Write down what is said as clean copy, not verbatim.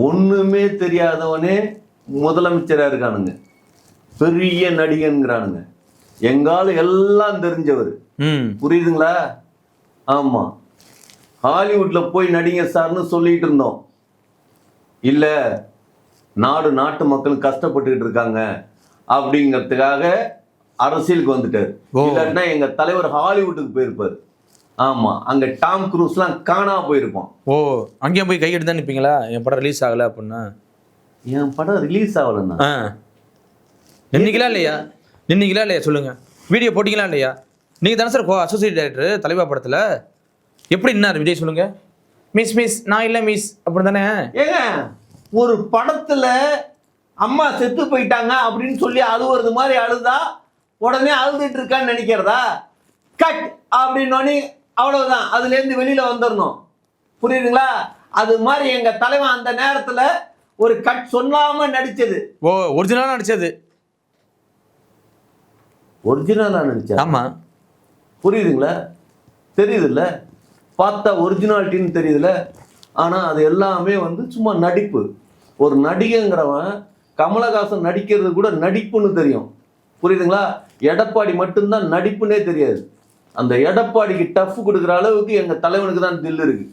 ஒண்ணுமே தெரியாதவனே முதலமைச்சரா இருக்கானுங்க, பெரிய நடிகன்கிறானுங்க. எங்கால எல்லாம் தெரிஞ்சவர். புரியுதுங்களா? ஆமா, ஹாலிவுட்ல போய் நடிங்க சார்னு சொல்லிட்டு இருந்தோம். இல்ல, நாட்டு மக்கள் கஷ்டப்பட்டுக்கிட்டு இருக்காங்க அப்படிங்கிறதுக்காக அரசியலுக்கு வந்துட்டார். இல்லாட்டினா எங்க தலைவர் ஹாலிவுட்டுக்கு போயிருப்பாரு. ஆமா, அங்க டாம் குரூஸ்லாம் காணா போயிருப்போம். அங்கேயும் போய் கையெடுத்து தான் நிற்பீங்களா? என் படம் ரிலீஸ் ஆகல அப்படின்னா. என் படம் ரிலீஸ் ஆகலன்னா நின்னீங்களா இல்லையா சொல்லுங்க. வீடியோ போட்டிங்களா இல்லையா? நீங்க தானே சார் அசோசியேட் டைரக்டர் தலைவா படத்துல. எப்படி நின்னார் விஜய் சொல்லுங்க? மிஸ் நான் இல்ல மிஸ் அப்படி தானே. ஏங்க, ஒரு படத்துல அம்மா செத்து போயிட்டாங்க அப்படின்னு சொல்லி அழுவுறது மாதிரி அழுதா உடனே அழுதுட்டு இருக்கான்னு நினைக்கிறதா? கட் அப்படின்னு அவ்வளவுதான், அதுல இருந்து வெளியில வந்துடணும். புரியுதுங்களா? அது மாதிரி எங்க தலைவன் அந்த நேரத்துல ஒரு கட் சொல்லாம நடிச்சது. ஒரிஜினலா நடிச்சது. ஒரிஜினலா நடிச்சா? ஆமா. புரியுதுங்களா? தெரியுதுல்ல, பார்த்தா ஒரிஜினாலிட்டின்னு தெரியுதுல்ல. ஆனா அது எல்லாமே சும்மா நடிப்பு. ஒரு நடிகைங்கிறவன் கமலஹாசன் நடிக்கிறது கூட நடிப்புன்னு தெரியும். புரியுதுங்களா? எடப்பாடி மட்டும்தான் நடிப்புன்னே தெரியாது. அந்த எடப்பாடிக்கு டஃப் கொடுக்குற அளவுக்கு எங்க தலைவனுக்கு தான் தில் இருக்கு.